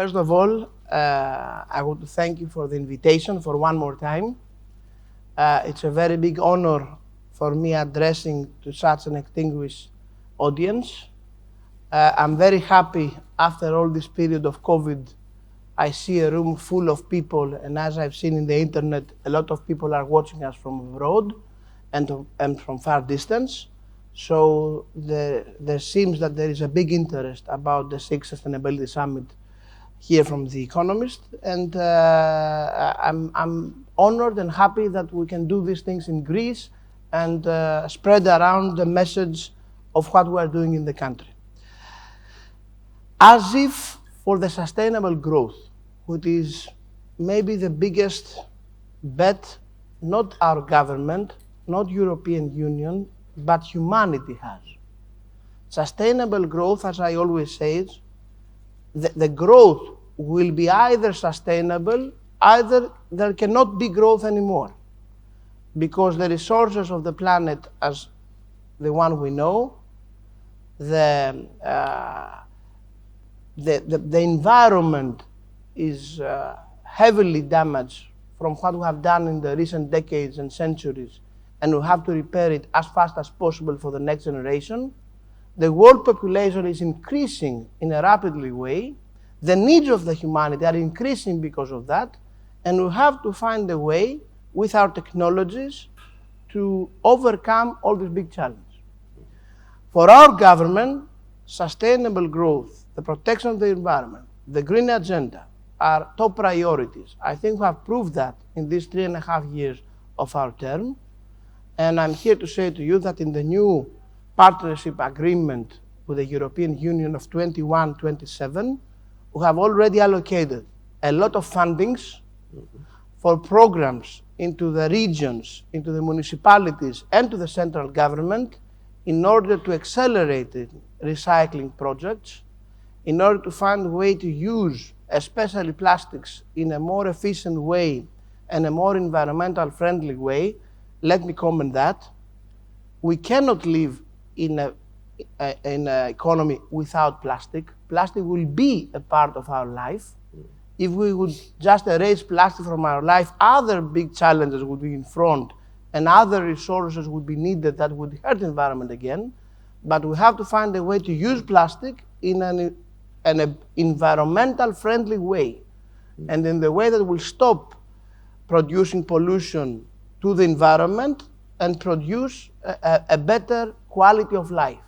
First of all, I want to thank you for the invitation for one more time. It's a very big honor for me addressing to such an extinguished audience. I'm very happy after all this period of COVID. I see a room full of people, and as I've seen in the internet, a lot of people are watching us from abroad and from far distance. So there seems that there is a big interest about the 6th Sustainability Summit here from The Economist, and I'm honored and happy that we can do these things in Greece and spread around the message of what we are doing in the country. As if for the sustainable growth, which is maybe the biggest bet not our government, not European Union, but humanity has. Sustainable growth, as I always say, the growth will be either sustainable, either there cannot be growth anymore, because the resources of the planet, as the one we know, the environment is heavily damaged from what we have done in the recent decades and centuries, and we have to repair it as fast as possible for the next generation. The world population is increasing in a rapidly way. The needs of the humanity are increasing because of that, and we have to find a way with our technologies to overcome all these big challenges. For our government, sustainable growth, the protection of the environment, the green agenda are top priorities. I think we have proved that in these 3.5 years of our term. And I'm here to say to you that in the new partnership agreement with the European Union of 21-27, we have already allocated a lot of fundings for programs into the regions, into the municipalities, and to the central government in order to accelerate recycling projects, in order to find a way to use especially plastics in a more efficient way and a more environmental friendly way. Let me comment that. We cannot live in an economy without plastic. Plastic will be a part of our life. If we would just erase plastic from our life, other big challenges would be in front and other resources would be needed that would hurt the environment again. But we have to find a way to use plastic in an environmental friendly way, and in the way that will stop producing pollution to the environment and produce a better quality of life.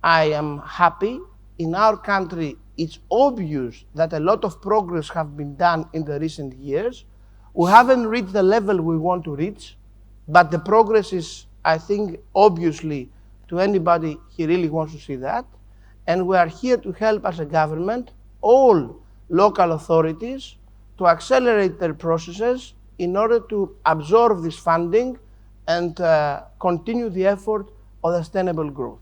I am happy. In our country, it's obvious that a lot of progress have been done in the recent years. We haven't reached the level we want to reach, but the progress is, I think, obviously to anybody who really wants to see that. And we are here to help as a government, all local authorities, to accelerate their processes in order to absorb this funding and continue the effort of sustainable growth.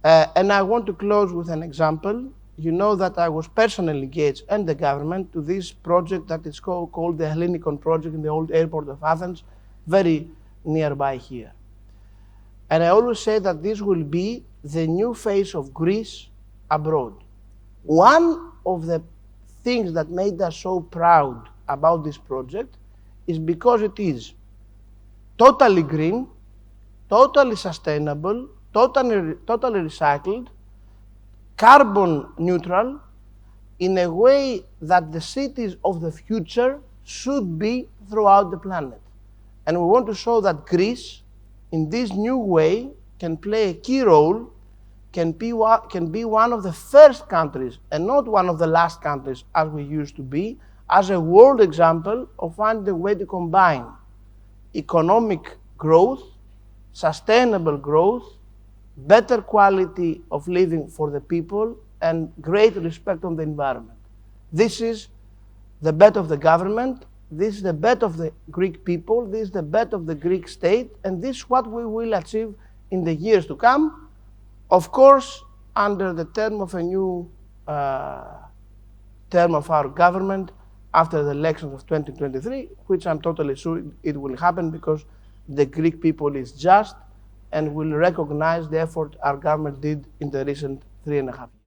And I want to close with an example. You know that I was personally engaged and the government to this project that is called the Hellinikon project in the old airport of Athens, very nearby here. And I always say that this will be the new face of Greece abroad. One of the things that made us so proud about this project is because it is totally green, totally sustainable, totally recycled, carbon neutral, in a way that the cities of the future should be throughout the planet. And we want to show that Greece, in this new way, can play a key role, can be one of the first countries and not one of the last countries as we used to be, as a world example of finding a way to combine economic growth, sustainable growth, better quality of living for the people, and great respect on the environment. This is the bet of the government, this is the bet of the Greek people, this is the bet of the Greek state, and this is what we will achieve in the years to come. Of course, under the term of a new term of our government after the elections of 2023, which I'm totally sure it will happen because the Greek people is just and will recognize the effort our government did in the recent 3.5 years.